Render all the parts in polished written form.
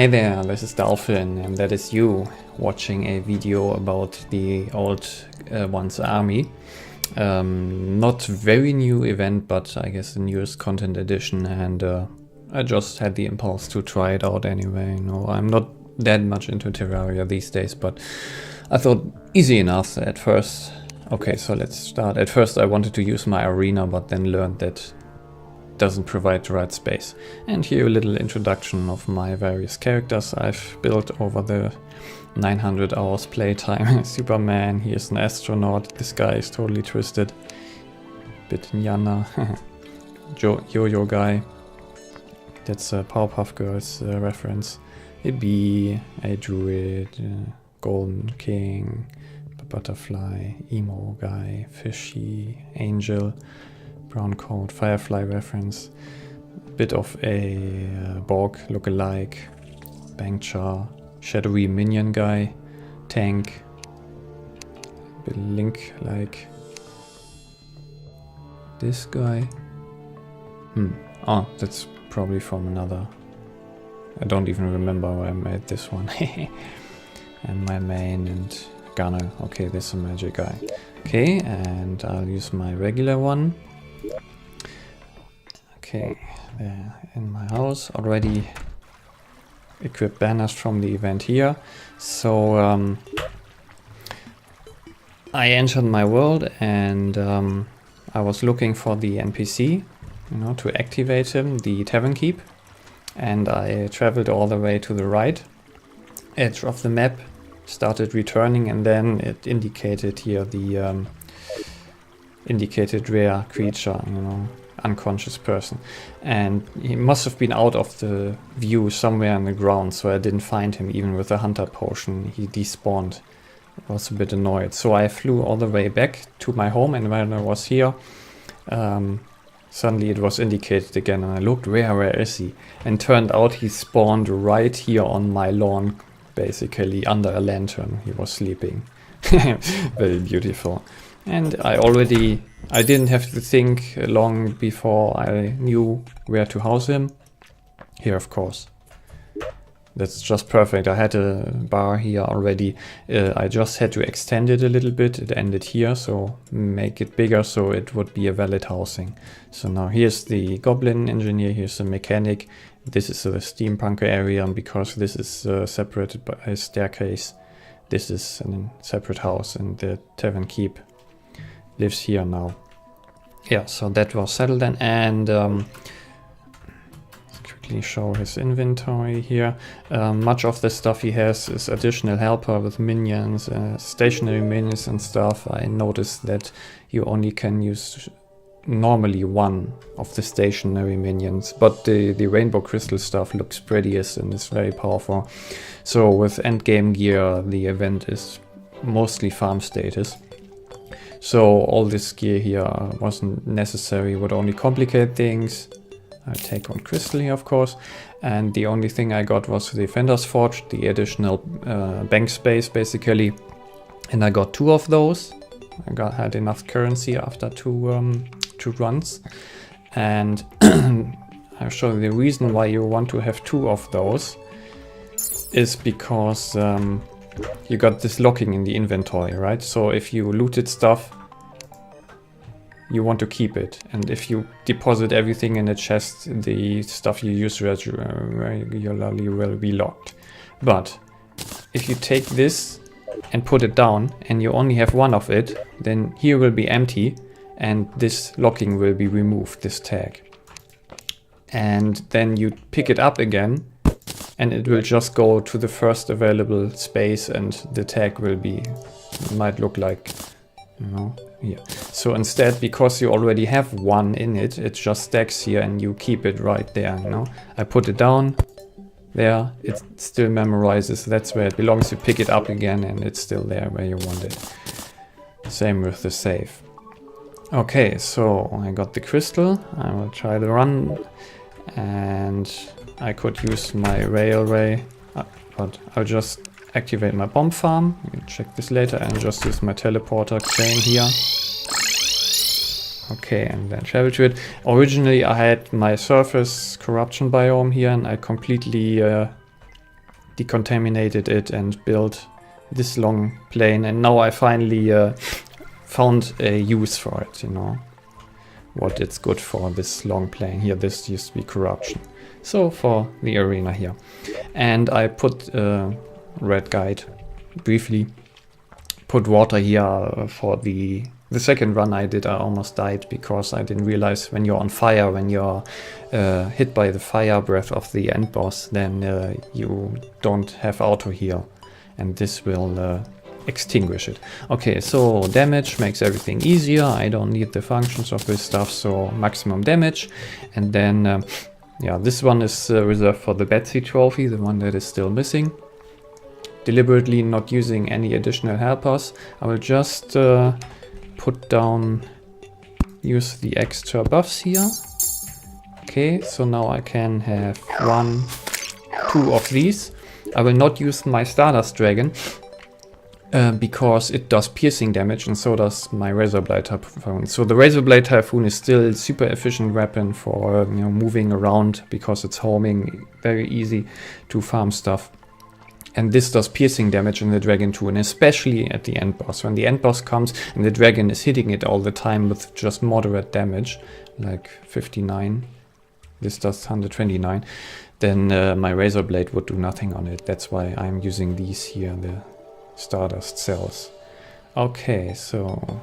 Hey there, this is Dolphin, and that is you watching a video about the Old One's army. Not very new event, but I guess the newest content edition, and I just had the impulse to try it out anyway. You know, I'm not that much into Terraria these days, but I thought easy enough at first. Okay, so let's start. At first I wanted to use my arena, but then learned that doesn't provide the right space. And here a little introduction of my various characters I've built over the 900 hours playtime. Superman, here's an astronaut, this guy is totally twisted. Bit Nyana, Yo-Yo guy, that's a Powerpuff Girls reference. A bee, a druid, golden king, butterfly, emo guy, fishy, angel, brown coat, firefly reference, bit of a Borg look-alike, Bangchar, shadowy minion guy, tank, bit Link-like, this guy. Oh, that's probably from another. I don't even remember where I made this one. And my main and gunner. Okay, this is a magic guy. Okay, and I'll use my regular one. Okay, there in my house already equipped banners from the event here. So I entered my world and I was looking for the NPC, you know, to activate him, the Tavern Keep, and I traveled all the way to the right edge of the map, started returning, and then it indicated here the indicated rare creature, you know, unconscious person, and he must have been out of the view somewhere on the ground, so I didn't find him even with a hunter potion. He despawned. I was a bit annoyed, so I flew all the way back to my home, and when I was here suddenly it was indicated again, and I looked, where is he? And turned out he spawned right here on my lawn, basically under a lantern. He was sleeping. Very beautiful. And I didn't have to think long before I knew where to house him. Here, of course. That's just perfect. I had a bar here already. I just had to extend it a little bit. It ended here, so make it bigger so it would be a valid housing. So now here's the goblin engineer, here's the mechanic. This is a steampunker area, and because this is separated by a staircase, this is a separate house, and the Tavern Keep lives here now. Yeah, so that was settled then, and let's quickly show his inventory here. Much of the stuff he has is additional helper with minions, stationary minions and stuff. I noticed that you only can use normally one of the stationary minions, but the rainbow crystal stuff looks prettiest and is very powerful. So with endgame gear, the event is mostly farm status. So all this gear here wasn't necessary, would only complicate things. I take on crystal here, of course, and the only thing I got was the Defender's Forge, the additional bank space basically, and I got 2 of those. I had enough currency after two runs, and I'll show you the reason why you want to have 2 of those is because you got this locking in the inventory, right? So if you looted stuff, you want to keep it, and if you deposit everything in a chest, the stuff you use regularly will be locked. But if you take this and put it down and you only have 1 of it, then here will be empty and this locking will be removed, this tag. And then you pick it up again and it will just go to the first available space, and the tag will be, might look like, you know, here. So instead, because you already have 1 in it, it just stacks here and you keep it right there, you know. I put it down there, it still memorizes, that's where it belongs. You pick it up again and it's still there where you want it. Same with the save. Okay, so I got the crystal. I will try the run, and I could use my railway, but I'll just activate my bomb farm. You can check this later, and just use my teleporter chain here. Okay, and then travel to it. Originally I had my surface corruption biome here, and I completely decontaminated it and built this long plane, and now I finally found a use for it, you know, what it's good for, this long plane here. This used to be corruption, so for the arena here. And I put red guide briefly, put water here for the second run I did. I almost died because I didn't realize when you're on fire, when you're hit by the fire breath of the end boss, then you don't have auto heal, and this will extinguish it. Okay, so damage makes everything easier. I don't need the functions of this stuff, so maximum damage. And then yeah, this one is reserved for the Betsy trophy, the one that is still missing. Deliberately not using any additional helpers. I will just put down, use the extra buffs here. Okay, so now I can have 1, 2 of these. I will not use my Stardust Dragon because it does piercing damage, and so does my Razorblade Typhoon. So the Razorblade Typhoon is still a super efficient weapon for you know, moving around, because it's homing, very easy to farm stuff. And this does piercing damage in the Dragon too, and especially at the end boss. When the end boss comes and the Dragon is hitting it all the time with just moderate damage, like 59, this does 129, then my Razor Blade would do nothing on it. That's why I'm using these here, the Stardust cells. Okay, so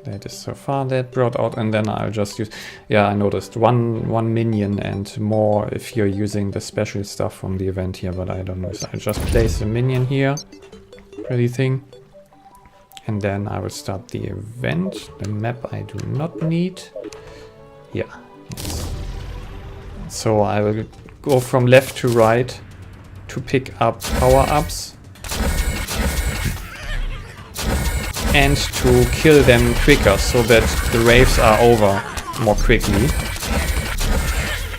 that is so far that brought out, and then I'll just use, yeah, I noticed one minion and more if you're using the special stuff from the event here, but I don't know. So I'll just place a minion here, pretty thing, and then I will start the event. The map I do not need. Yeah, yes. So I will go from left to right to pick up power-ups and to kill them quicker, so that the waves are over more quickly.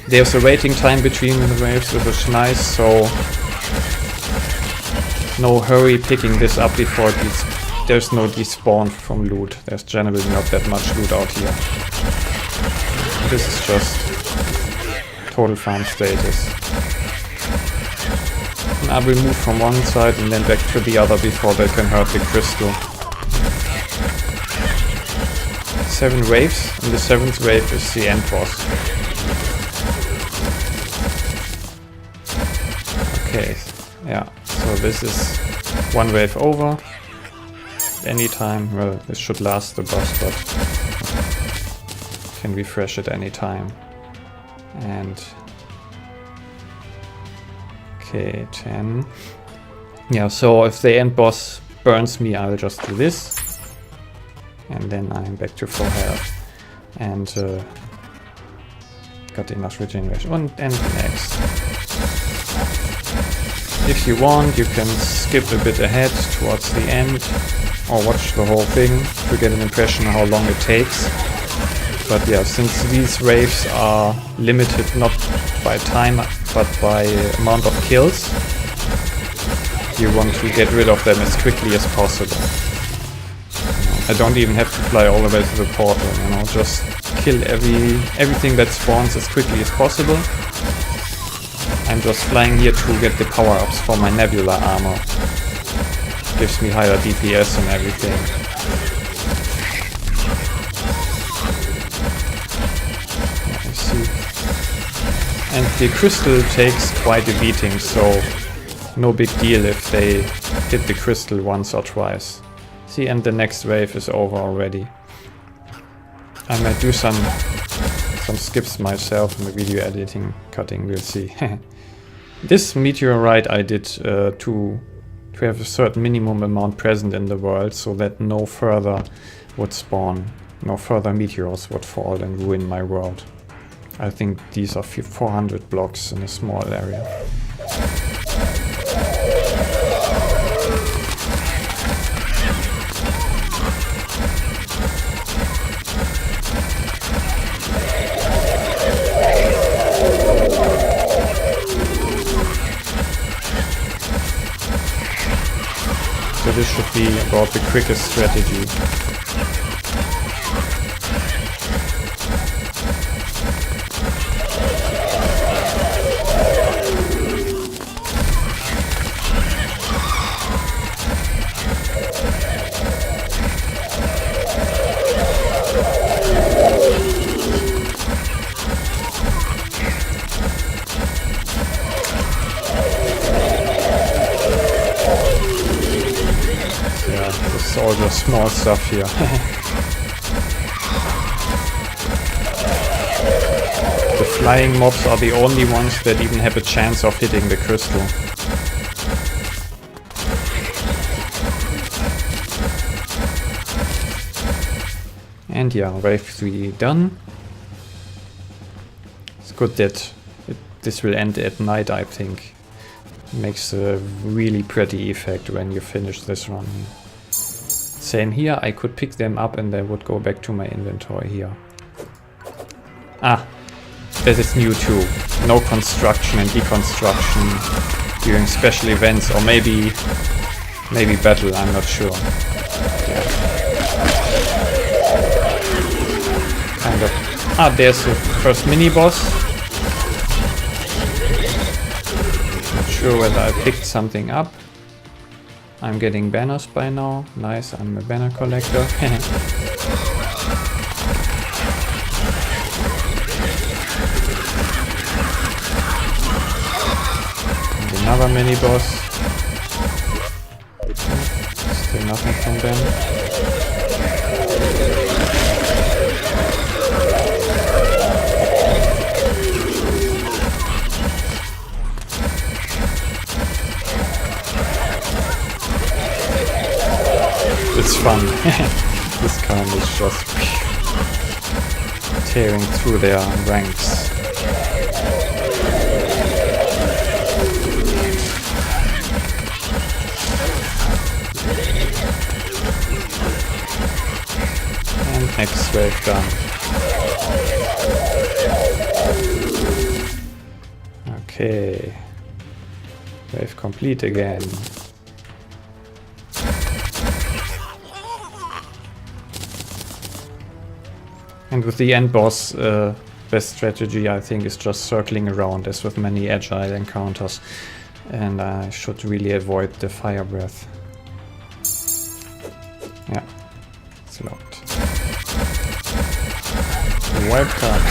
There's a waiting time between the waves, which is nice, so no hurry picking this up before there's no despawn from loot. There's generally not that much loot out here. This is just total farm status. And I will move from one side and then back to the other before they can hurt the crystal. 7 waves, and the 7th wave is the end boss. Okay, yeah, so this is 1 wave over. Anytime, well, this should last the boss, but can refresh it anytime. And okay, 10. Yeah, so if the end boss burns me, I'll just do this. And then I'm back to full health. And got enough regeneration. And next. If you want, you can skip a bit ahead towards the end, or watch the whole thing to get an impression of how long it takes. But yeah, since these waves are limited not by time, but by amount of kills, you want to get rid of them as quickly as possible. I don't even have to fly all the way to the portal, you know, just kill everything that spawns as quickly as possible. I'm just flying here to get the power-ups for my Nebula armor. Gives me higher DPS and everything. I see. And the crystal takes quite a beating, so no big deal if they hit the crystal once or twice. See, and the next wave is over already. I might do some skips myself in the video editing, cutting, we'll see. This meteorite I did to have a certain minimum amount present in the world, so that no further would spawn, no further meteors would fall and ruin my world. I think these are 400 blocks in a small area. So this should be about the quickest strategy. It's all just small stuff here. The flying mobs are the only ones that even have a chance of hitting the crystal. And yeah, wave 3 done. It's good that this will end at night, I think. Makes a really pretty effect when you finish this run. Same here, I could pick them up and they would go back to my inventory here. Ah, that is new too. No construction and deconstruction during special events, or maybe battle, I'm not sure. Yeah. Kind of. Ah, there's the first mini-boss. Not sure whether I picked something up. I'm getting banners by now. Nice, I'm a banner collector. And another mini-boss. Still nothing from them. It's fun. This kind is just tearing through their ranks. And next wave done. Okay. Wave complete again. And with the end boss, best strategy I think is just circling around, as with many agile encounters. And I should really avoid the fire breath. Yeah, it's locked. Webcam.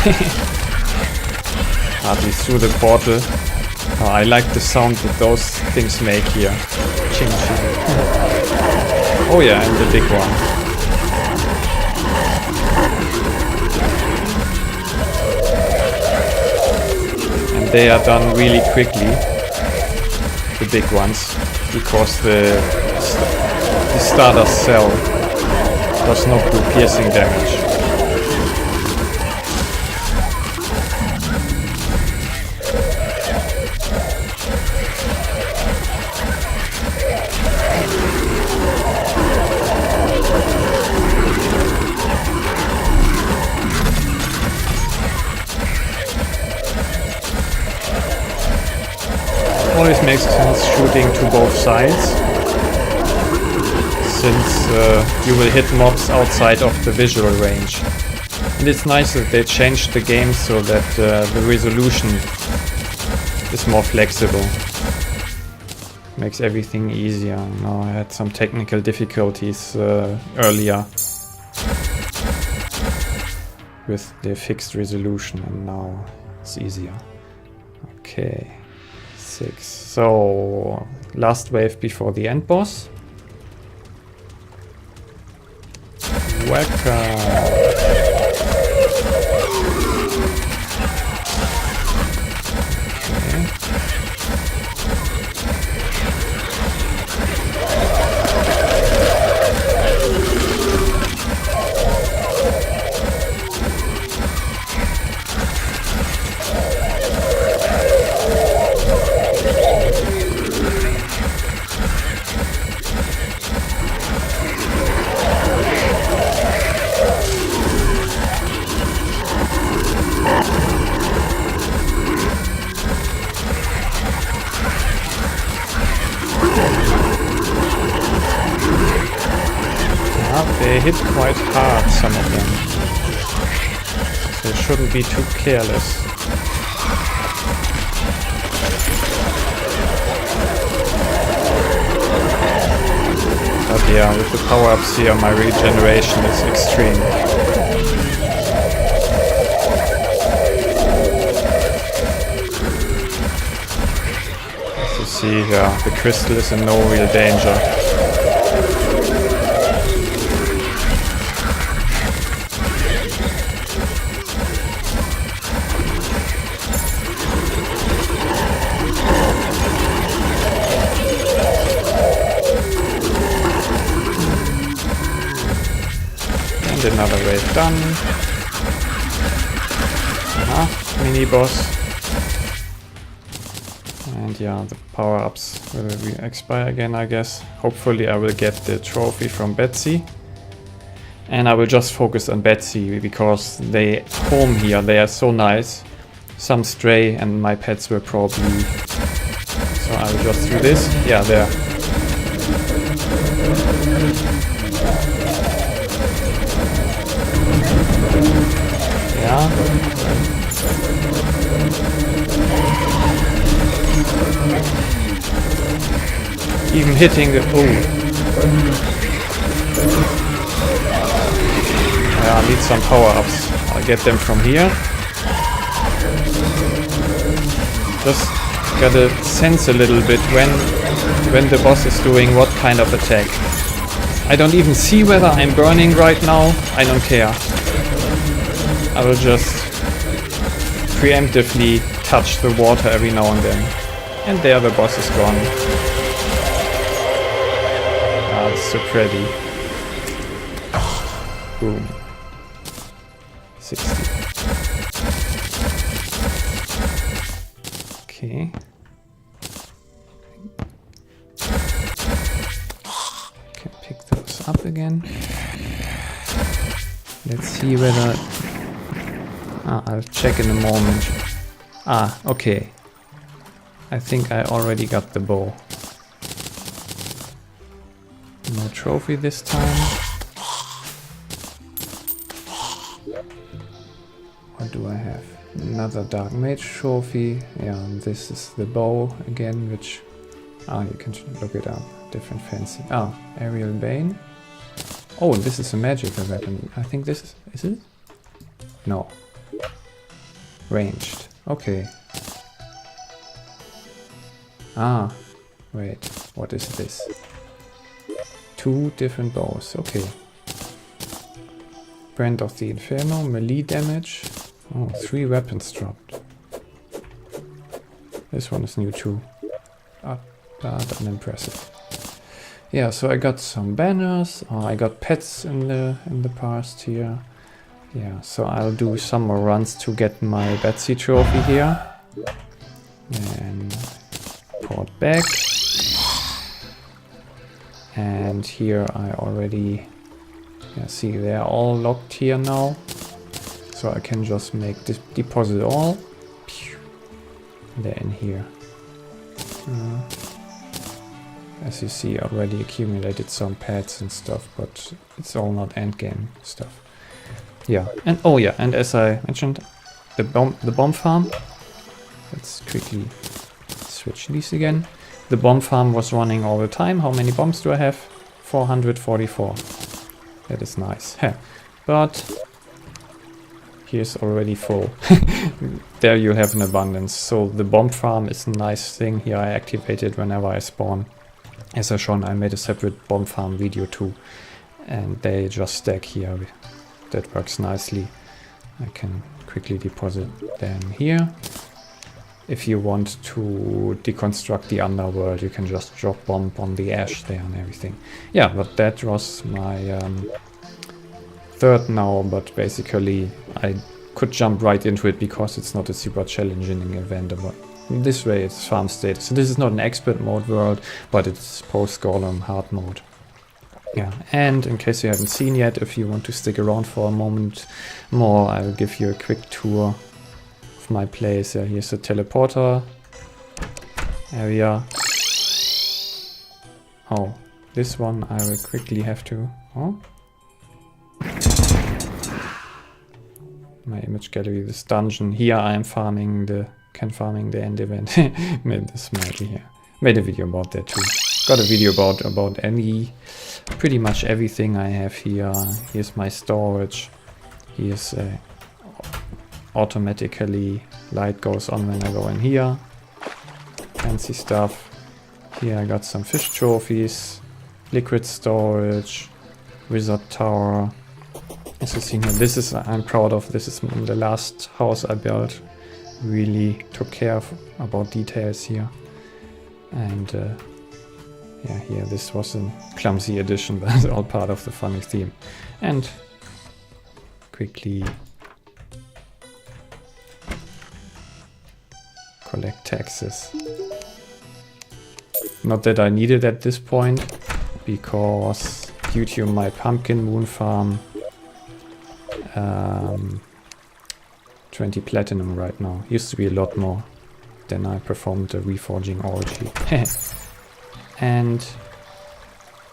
Hardly through the portal. Oh, I like the sound that those things make here. Ching ching. Oh yeah, and the big one. They are done really quickly, the big ones, because the starter cell does not do piercing damage. Always makes sense shooting to both sides, since you will hit mobs outside of the visual range. And it's nice that they changed the game so that the resolution is more flexible. Makes everything easier. Now I had some technical difficulties earlier with the fixed resolution, and now it's easier. Okay. 6. So, last wave before the end boss. Welcome. They hit quite hard, some of them. So you shouldn't be too careless. But yeah, with the power-ups here, my regeneration is extreme. As you see here, the crystal is in no real danger. another wave done. Mini boss. And yeah, the power-ups will expire again, I guess. Hopefully I will get the trophy from Betsy. And I will just focus on Betsy because they home here, they are so nice. Some stray and my pets will probably... So I will just do this. Yeah, there. Yeah. Even hitting the... Oh. Yeah, I need some power-ups. I'll get them from here. Just gotta sense a little bit when the boss is doing what kind of attack. I don't even see whether I'm burning right now. I don't care. I will just preemptively touch the water every now and then. And there the boss is gone. Ah, it's so pretty. Boom. 60. Okay. Can pick those up again. Let's see whether... I'll check in a moment. Okay. I think I already got the bow. No trophy this time. What do I have? Another Dark Mage trophy. Yeah, and this is the bow again, which... you can look it up. Different fancy. Aerial Bane. Oh, this is a magical weapon. I think this is... Is it? No. Ranged. Okay. Wait. What is this? 2 different bows. Okay. Brand of the Inferno. Melee damage. 3 weapons dropped. This one is new too. But unimpressive. Yeah, so I got some banners. I got pets in the past here. Yeah, so I'll do some more runs to get my Betsy trophy here. And port back. And here I already... Yeah, see, they're all locked here now. So I can just make this deposit all. They're in here. As you see, I already accumulated some pets and stuff, but it's all not endgame stuff. Yeah, and and as I mentioned, the bomb farm. Let's quickly switch these again. The bomb farm was running all the time. How many bombs do I have? 444. That is nice. But here's already full. There you have an abundance. So the bomb farm is a nice thing. Here I activate it whenever I spawn. As I shown, I made a separate bomb farm video too. And they just stack here. That works nicely. I can quickly deposit them here. If you want to deconstruct the underworld, you can just drop bomb on the ash there and everything. Yeah, but that was my third now, but basically I could jump right into it because it's not a super challenging event. But this way it's farm state. So this is not an expert mode world, but it's post-golem hard mode. Yeah, and in case you haven't seen yet, if you want to stick around for a moment more, I will give you a quick tour of my place. Here's the teleporter area. Oh, this one I will quickly have to... Oh. My image gallery, this dungeon. Here I am farming the end event. Made the smiley here. Made a video about that too. Got a video about pretty much everything I have here. Here's my storage. Here's automatically light goes on when I go in here. Fancy stuff. Here I got some fish trophies, liquid storage, wizard tower. As you see here, this is I'm proud of. This is the last house I built. Really took care of about details here. And yeah, here this was a clumsy addition, but it's all part of the funny theme. And quickly collect taxes. Not that I need it at this point, because due to my pumpkin moon farm, 20 platinum right now. Used to be a lot more. Then I performed the reforging orgy. And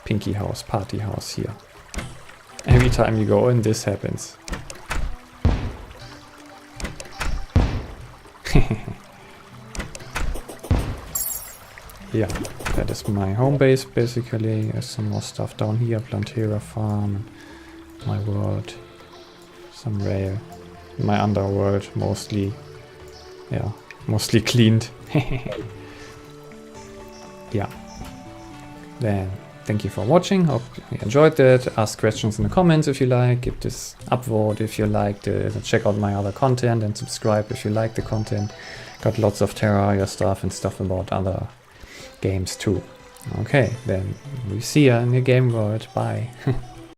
Pinky house, party house here. Every time you go in, this happens. Yeah, that is my home base basically. There's some more stuff down here, Plantera farm, my world, some rail, my underworld mostly, yeah, mostly cleaned. Yeah, then thank you for watching, hope you enjoyed that. Ask questions in the comments if you like, give this upvote if you liked it, check out my other content and subscribe if you like the content. Got lots of Terraria stuff and stuff about other games too. Okay, then we see you in the game world. Bye.